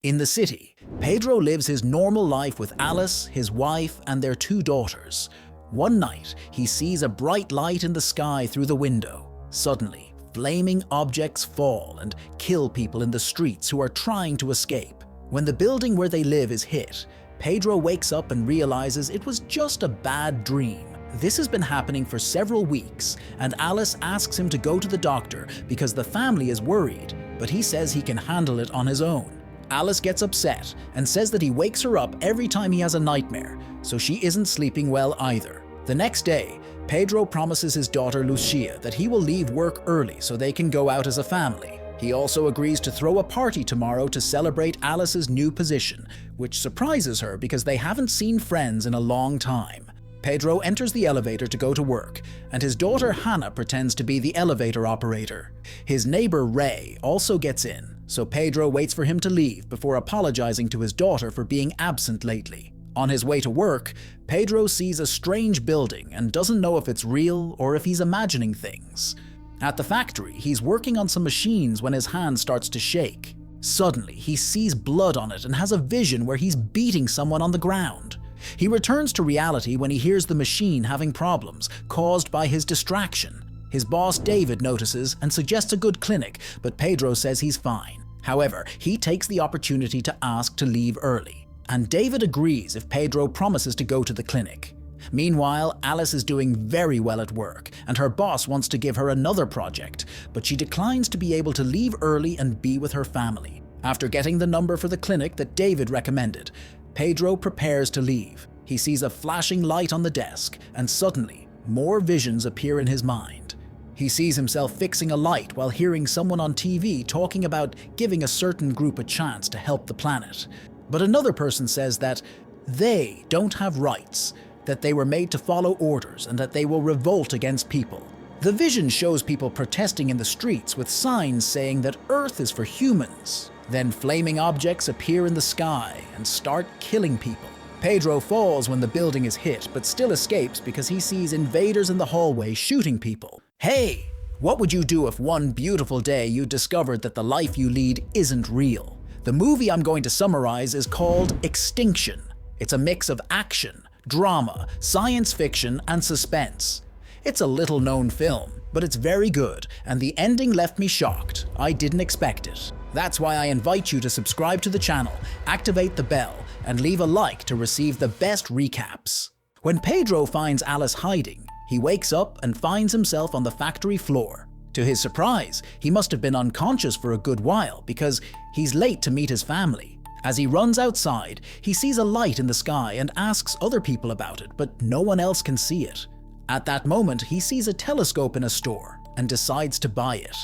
In the city, Pedro lives his normal life with Alice, his wife, and their 2 daughters. One night, he sees a bright light in the sky through the window. Suddenly, flaming objects fall and kill people in the streets who are trying to escape. When the building where they live is hit, Pedro wakes up and realizes it was just a bad dream. This has been happening for several weeks, and Alice asks him to go to the doctor because the family is worried, but he says he can handle it on his own. Alice gets upset and says that he wakes her up every time he has a nightmare, so she isn't sleeping well either. The next day, Pedro promises his daughter Lucia that he will leave work early so they can go out as a family. He also agrees to throw a party tomorrow to celebrate Alice's new position, which surprises her because they haven't seen friends in a long time. Pedro enters the elevator to go to work, and his daughter Hannah pretends to be the elevator operator. His neighbor Ray also gets in, so Pedro waits for him to leave before apologizing to his daughter for being absent lately. On his way to work, Pedro sees a strange building and doesn't know if it's real or if he's imagining things. At the factory, he's working on some machines when his hand starts to shake. Suddenly, he sees blood on it and has a vision where he's beating someone on the ground. He returns to reality when he hears the machine having problems caused by his distraction. His boss David notices and suggests a good clinic, but Pedro says he's fine. However, he takes the opportunity to ask to leave early, and David agrees if Pedro promises to go to the clinic. Meanwhile, Alice is doing very well at work, and her boss wants to give her another project, but she declines to be able to leave early and be with her family. After getting the number for the clinic that David recommended, Pedro prepares to leave. He sees a flashing light on the desk, and suddenly, more visions appear in his mind. He sees himself fixing a light while hearing someone on TV talking about giving a certain group a chance to help the planet. But another person says that they don't have rights, that they were made to follow orders, and that they will revolt against people. The vision shows people protesting in the streets with signs saying that Earth is for humans. Then flaming objects appear in the sky and start killing people. Pedro falls when the building is hit, but still escapes because he sees invaders in the hallway shooting people. Hey, what would you do if one beautiful day you discovered that the life you lead isn't real? The movie I'm going to summarize is called Extinction. It's a mix of action, drama, science fiction, and suspense. It's a little-known film, but it's very good, and the ending left me shocked. I didn't expect it. That's why I invite you to subscribe to the channel, activate the bell, and leave a like to receive the best recaps. When Pedro finds Alice hiding, he wakes up and finds himself on the factory floor. To his surprise, he must have been unconscious for a good while because he's late to meet his family. As he runs outside, he sees a light in the sky and asks other people about it, but no one else can see it. At that moment, he sees a telescope in a store and decides to buy it.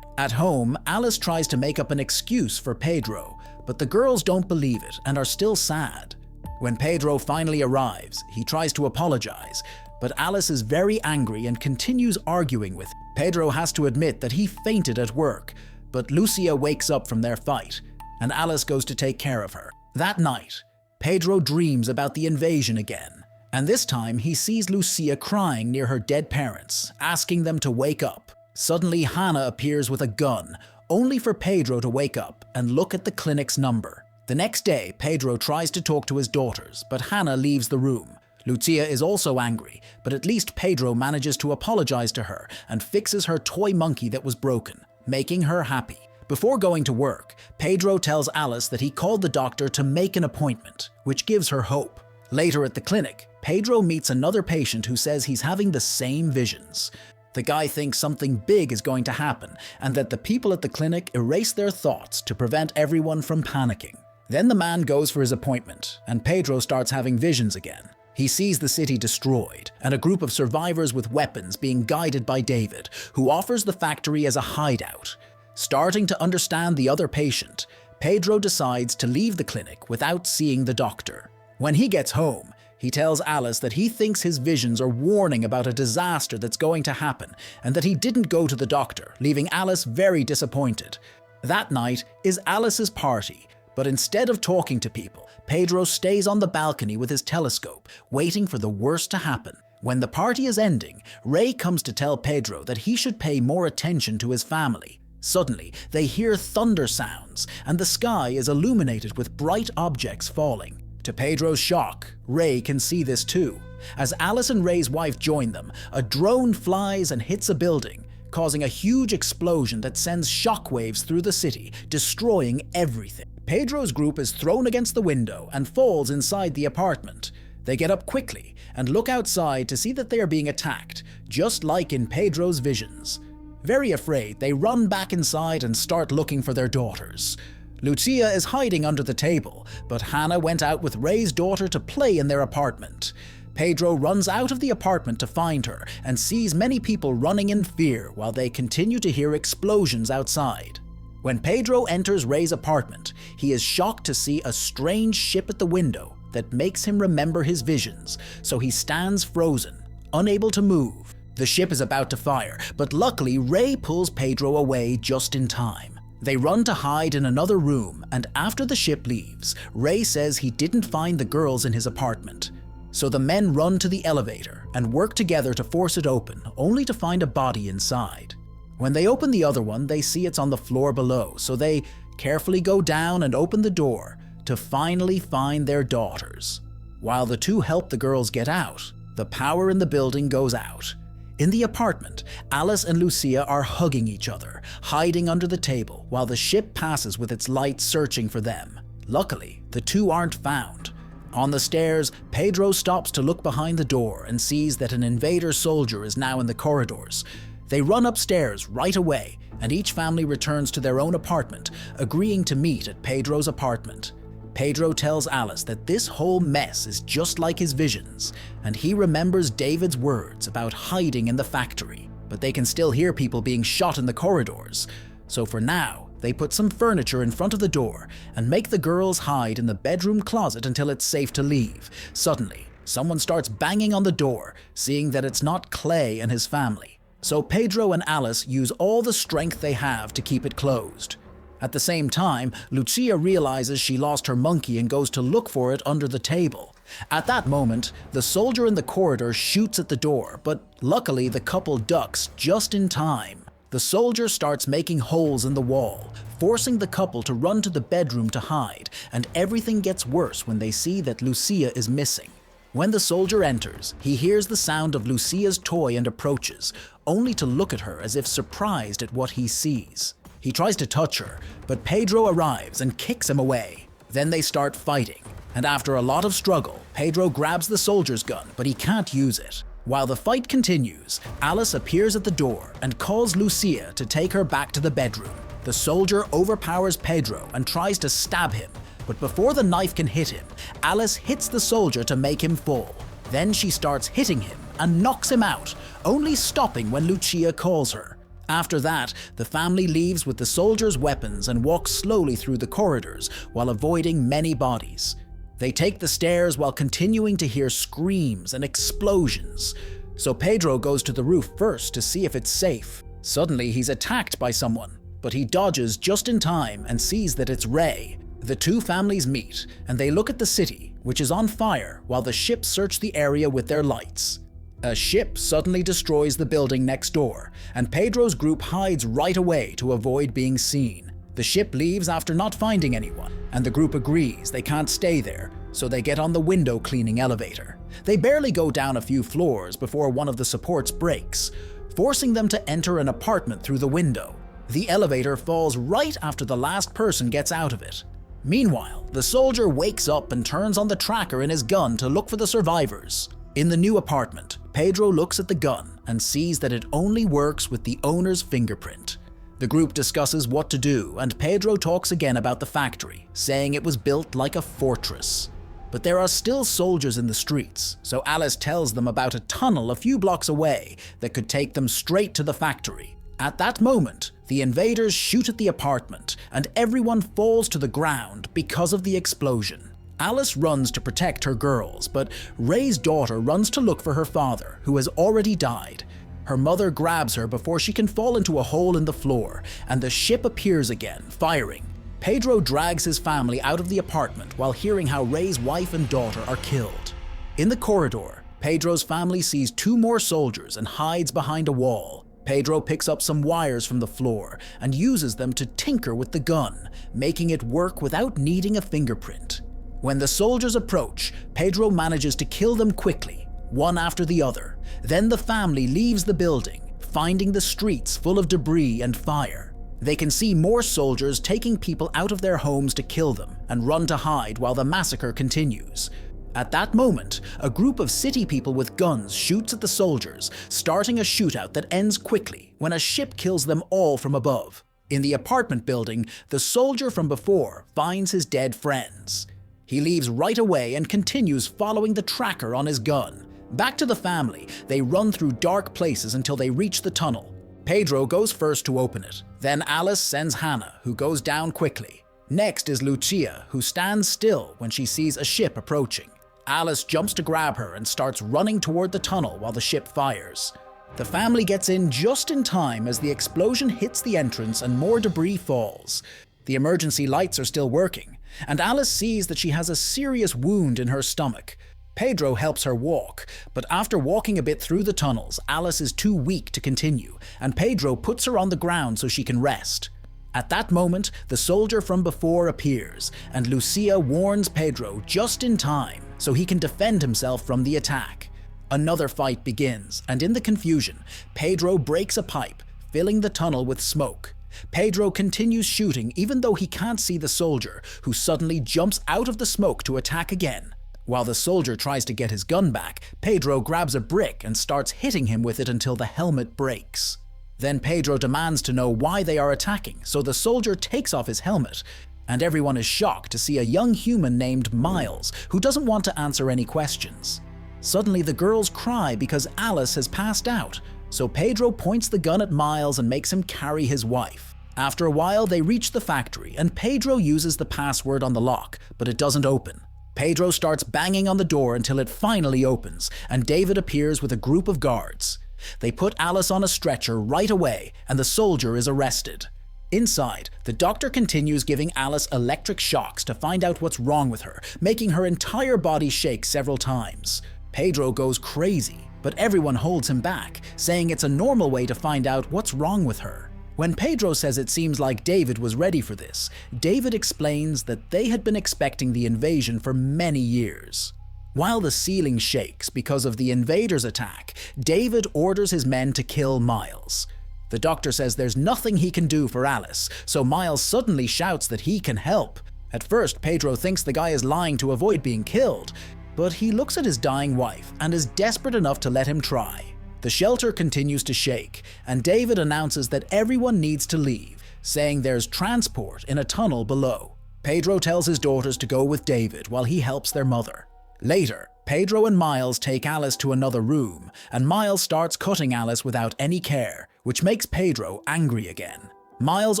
At home, Alice tries to make up an excuse for Pedro, but the girls don't believe it and are still sad. When Pedro finally arrives, he tries to apologize, but Alice is very angry and continues arguing with him. Pedro has to admit that he fainted at work, but Lucia wakes up from their fight, and Alice goes to take care of her. That night, Pedro dreams about the invasion again, and this time he sees Lucia crying near her dead parents, asking them to wake up. Suddenly, Hannah appears with a gun, only for Pedro to wake up and look at the clinic's number. The next day, Pedro tries to talk to his daughters, but Hannah leaves the room. Lucia is also angry, but at least Pedro manages to apologize to her and fixes her toy monkey that was broken, making her happy. Before going to work, Pedro tells Alice that he called the doctor to make an appointment, which gives her hope. Later at the clinic, Pedro meets another patient who says he's having the same visions. The guy thinks something big is going to happen and that the people at the clinic erase their thoughts to prevent everyone from panicking. Then the man goes for his appointment, and Pedro starts having visions again. He sees the city destroyed and a group of survivors with weapons being guided by David, who offers the factory as a hideout. Starting to understand the other patient, Pedro decides to leave the clinic without seeing the doctor. When he gets home, he tells Alice that he thinks his visions are warning about a disaster that's going to happen and that he didn't go to the doctor, leaving Alice very disappointed. That night is Alice's party, but instead of talking to people, Pedro stays on the balcony with his telescope, waiting for the worst to happen. When the party is ending, Ray comes to tell Pedro that he should pay more attention to his family. Suddenly, they hear thunder sounds, and the sky is illuminated with bright objects falling. To Pedro's shock, Ray can see this too. As Alice and Ray's wife join them, a drone flies and hits a building, causing a huge explosion that sends shockwaves through the city, destroying everything. Pedro's group is thrown against the window and falls inside the apartment. They get up quickly and look outside to see that they are being attacked, just like in Pedro's visions. Very afraid, they run back inside and start looking for their daughters. Lucia is hiding under the table, but Hannah went out with Ray's daughter to play in their apartment. Pedro runs out of the apartment to find her and sees many people running in fear while they continue to hear explosions outside. When Pedro enters Ray's apartment, he is shocked to see a strange ship at the window that makes him remember his visions, so he stands frozen, unable to move. The ship is about to fire, but luckily Ray pulls Pedro away just in time. They run to hide in another room, and after the ship leaves, Ray says he didn't find the girls in his apartment. So the men run to the elevator and work together to force it open, only to find a body inside. When they open the other one, they see it's on the floor below, so they carefully go down and open the door to finally find their daughters. While the two help the girls get out, the power in the building goes out. In the apartment, Alice and Lucia are hugging each other, hiding under the table while the ship passes with its lights searching for them. Luckily, the two aren't found. On the stairs, Pedro stops to look behind the door and sees that an invader soldier is now in the corridors. They run upstairs right away, and each family returns to their own apartment, agreeing to meet at Pedro's apartment. Pedro tells Alice that this whole mess is just like his visions, and he remembers David's words about hiding in the factory, but they can still hear people being shot in the corridors. So for now, they put some furniture in front of the door and make the girls hide in the bedroom closet until it's safe to leave. Suddenly, someone starts banging on the door, seeing that it's not Clay and his family. So Pedro and Alice use all the strength they have to keep it closed. At the same time, Lucia realizes she lost her monkey and goes to look for it under the table. At that moment, the soldier in the corridor shoots at the door, but luckily the couple ducks just in time. The soldier starts making holes in the wall, forcing the couple to run to the bedroom to hide, and everything gets worse when they see that Lucia is missing. When the soldier enters, he hears the sound of Lucia's toy and approaches, only to look at her as if surprised at what he sees. He tries to touch her, but Pedro arrives and kicks him away. Then they start fighting, and after a lot of struggle, Pedro grabs the soldier's gun, but he can't use it. While the fight continues, Alice appears at the door and calls Lucia to take her back to the bedroom. The soldier overpowers Pedro and tries to stab him, but before the knife can hit him, Alice hits the soldier to make him fall. Then she starts hitting him and knocks him out, only stopping when Lucia calls her. After that, the family leaves with the soldier's weapons and walks slowly through the corridors while avoiding many bodies. They take the stairs while continuing to hear screams and explosions. So Pedro goes to the roof first to see if it's safe. Suddenly, he's attacked by someone, but he dodges just in time and sees that it's Ray. The two families meet, and they look at the city, which is on fire, while the ships search the area with their lights. A ship suddenly destroys the building next door, and Pedro's group hides right away to avoid being seen. The ship leaves after not finding anyone, and the group agrees they can't stay there, so they get on the window cleaning elevator. They barely go down a few floors before one of the supports breaks, forcing them to enter an apartment through the window. The elevator falls right after the last person gets out of it. Meanwhile, the soldier wakes up and turns on the tracker in his gun to look for the survivors. In the new apartment, Pedro looks at the gun and sees that it only works with the owner's fingerprint. The group discusses what to do, and Pedro talks again about the factory, saying it was built like a fortress. But there are still soldiers in the streets, so Alice tells them about a tunnel a few blocks away that could take them straight to the factory. At that moment, the invaders shoot at the apartment, and everyone falls to the ground because of the explosion. Alice runs to protect her girls, but Ray's daughter runs to look for her father, who has already died. Her mother grabs her before she can fall into a hole in the floor, and the ship appears again, firing. Pedro drags his family out of the apartment while hearing how Ray's wife and daughter are killed. In the corridor, Pedro's family sees two more soldiers and hides behind a wall. Pedro picks up some wires from the floor and uses them to tinker with the gun, making it work without needing a fingerprint. When the soldiers approach, Pedro manages to kill them quickly, one after the other. Then the family leaves the building, finding the streets full of debris and fire. They can see more soldiers taking people out of their homes to kill them and run to hide while the massacre continues. At that moment, a group of city people with guns shoots at the soldiers, starting a shootout that ends quickly when a ship kills them all from above. In the apartment building, the soldier from before finds his dead friends. He leaves right away and continues following the tracker on his gun. Back to the family, they run through dark places until they reach the tunnel. Pedro goes first to open it. Then Alice sends Hannah, who goes down quickly. Next is Lucia, who stands still when she sees a ship approaching. Alice jumps to grab her and starts running toward the tunnel while the ship fires. The family gets in just in time as the explosion hits the entrance and more debris falls. The emergency lights are still working, and Alice sees that she has a serious wound in her stomach. Pedro helps her walk, but after walking a bit through the tunnels, Alice is too weak to continue, and Pedro puts her on the ground so she can rest. At that moment, the soldier from before appears, and Lucia warns Pedro just in time so he can defend himself from the attack. Another fight begins, and in the confusion, Pedro breaks a pipe, filling the tunnel with smoke. Pedro continues shooting even though he can't see the soldier, who suddenly jumps out of the smoke to attack again. While the soldier tries to get his gun back, Pedro grabs a brick and starts hitting him with it until the helmet breaks. Then Pedro demands to know why they are attacking, so the soldier takes off his helmet, and everyone is shocked to see a young human named Miles, who doesn't want to answer any questions. Suddenly the girls cry because Alice has passed out, so Pedro points the gun at Miles and makes him carry his wife. After a while they reach the factory, and Pedro uses the password on the lock, but it doesn't open. Pedro starts banging on the door until it finally opens, and David appears with a group of guards. They put Alice on a stretcher right away, and the soldier is arrested. Inside, the doctor continues giving Alice electric shocks to find out what's wrong with her, making her entire body shake several times. Pedro goes crazy, but everyone holds him back, saying it's a normal way to find out what's wrong with her. When Pedro says it seems like David was ready for this, David explains that they had been expecting the invasion for many years. While the ceiling shakes because of the invaders' attack, David orders his men to kill Miles. The doctor says there's nothing he can do for Alice, so Miles suddenly shouts that he can help. At first, Pedro thinks the guy is lying to avoid being killed, but he looks at his dying wife and is desperate enough to let him try. The shelter continues to shake, and David announces that everyone needs to leave, saying there's transport in a tunnel below. Pedro tells his daughters to go with David while he helps their mother. Later, Pedro and Miles take Alice to another room, and Miles starts cutting Alice without any care, which makes Pedro angry again. Miles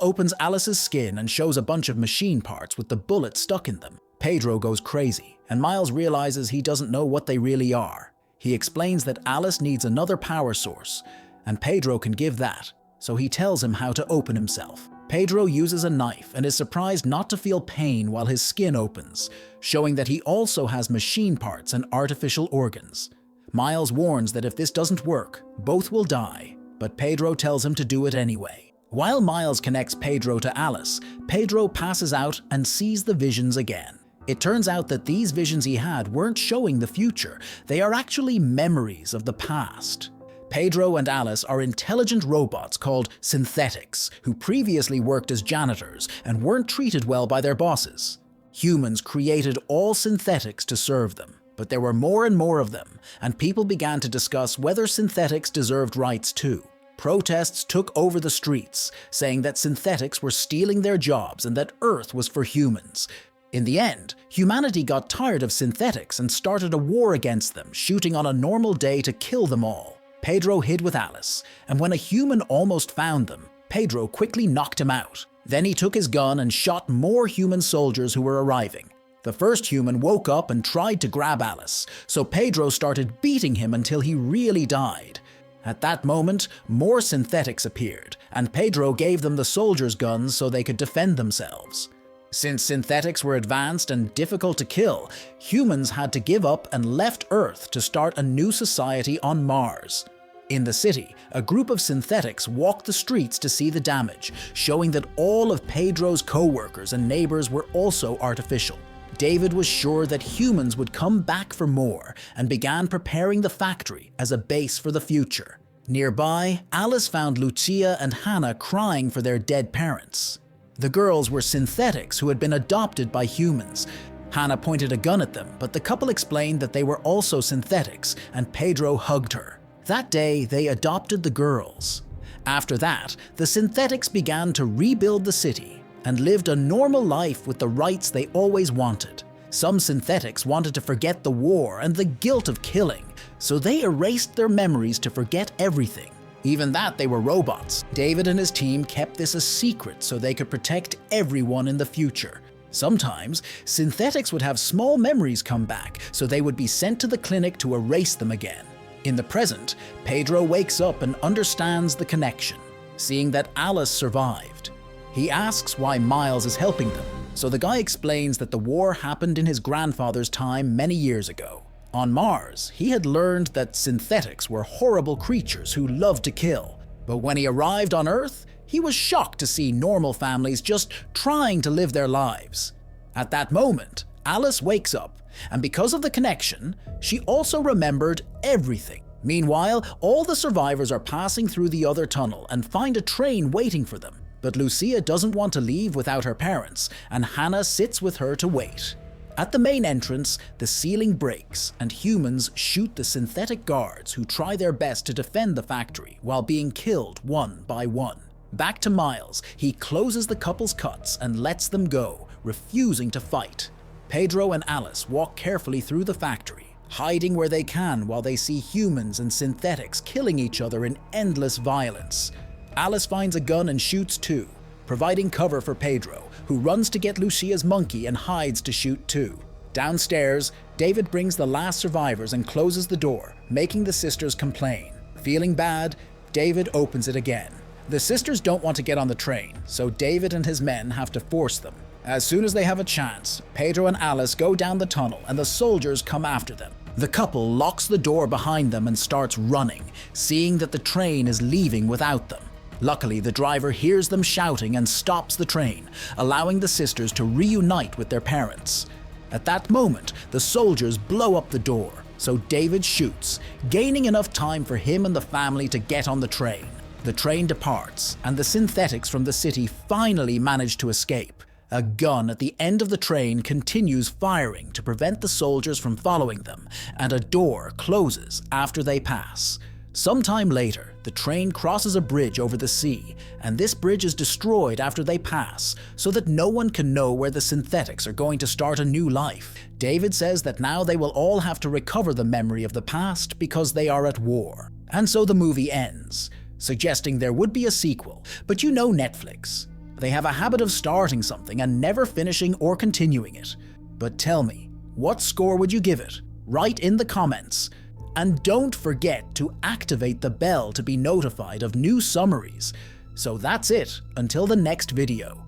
opens Alice's skin and shows a bunch of machine parts with the bullet stuck in them. Pedro goes crazy, and Miles realizes he doesn't know what they really are. He explains that Alice needs another power source, and Pedro can give that, so he tells him how to open himself. Pedro uses a knife and is surprised not to feel pain while his skin opens, showing that he also has machine parts and artificial organs. Miles warns that if this doesn't work, both will die, but Pedro tells him to do it anyway. While Miles connects Pedro to Alice, Pedro passes out and sees the visions again. It turns out that these visions he had weren't showing the future, they are actually memories of the past. Pedro and Alice are intelligent robots called synthetics, who previously worked as janitors and weren't treated well by their bosses. Humans created all synthetics to serve them, but there were more and more of them, and people began to discuss whether synthetics deserved rights too. Protests took over the streets, saying that synthetics were stealing their jobs and that Earth was for humans. In the end, humanity got tired of synthetics and started a war against them, shooting on a normal day to kill them all. Pedro hid with Alice, and when a human almost found them, Pedro quickly knocked him out. Then he took his gun and shot more human soldiers who were arriving. The first human woke up and tried to grab Alice, so Pedro started beating him until he really died. At that moment, more synthetics appeared, and Pedro gave them the soldiers' guns so they could defend themselves. Since synthetics were advanced and difficult to kill, humans had to give up and left Earth to start a new society on Mars. In the city, a group of synthetics walked the streets to see the damage, showing that all of Pedro's co-workers and neighbors were also artificial. David was sure that humans would come back for more and began preparing the factory as a base for the future. Nearby, Alice found Lucia and Hannah crying for their dead parents. The girls were synthetics who had been adopted by humans. Hannah pointed a gun at them, but the couple explained that they were also synthetics, and Pedro hugged her. That day, they adopted the girls. After that, the synthetics began to rebuild the city and lived a normal life with the rights they always wanted. Some synthetics wanted to forget the war and the guilt of killing, so they erased their memories to forget everything. Even that they were robots. David and his team kept this a secret so they could protect everyone in the future. Sometimes, synthetics would have small memories come back, so they would be sent to the clinic to erase them again. In the present, Pedro wakes up and understands the connection, seeing that Alice survived. He asks why Miles is helping them, so the guy explains that the war happened in his grandfather's time many years ago. On Mars, he had learned that synthetics were horrible creatures who loved to kill, but when he arrived on Earth, he was shocked to see normal families just trying to live their lives. At that moment, Alice wakes up, and because of the connection, she also remembered everything. Meanwhile, all the survivors are passing through the other tunnel and find a train waiting for them. But Lucia doesn't want to leave without her parents, and Hannah sits with her to wait. At the main entrance, the ceiling breaks, and humans shoot the synthetic guards who try their best to defend the factory while being killed one by one. Back to Miles, he closes the couple's cuts and lets them go, refusing to fight. Pedro and Alice walk carefully through the factory, hiding where they can while they see humans and synthetics killing each other in endless violence. Alice finds a gun and shoots too, providing cover for Pedro, who runs to get Lucia's monkey and hides to shoot too. Downstairs, David brings the last survivors and closes the door, making the sisters complain. Feeling bad, David opens it again. The sisters don't want to get on the train, so David and his men have to force them. As soon as they have a chance, Pedro and Alice go down the tunnel and the soldiers come after them. The couple locks the door behind them and starts running, seeing that the train is leaving without them. Luckily, the driver hears them shouting and stops the train, allowing the sisters to reunite with their parents. At that moment, the soldiers blow up the door, so David shoots, gaining enough time for him and the family to get on the train. The train departs, and the synthetics from the city finally manage to escape. A gun at the end of the train continues firing to prevent the soldiers from following them, and a door closes after they pass. Sometime later, the train crosses a bridge over the sea, and this bridge is destroyed after they pass, so that no one can know where the synthetics are going to start a new life. David says that now they will all have to recover the memory of the past because they are at war. And so the movie ends, suggesting there would be a sequel. But you know Netflix. They have a habit of starting something and never finishing or continuing it. But tell me, what score would you give it? Write in the comments. And don't forget to activate the bell to be notified of new summaries. So that's it, until the next video.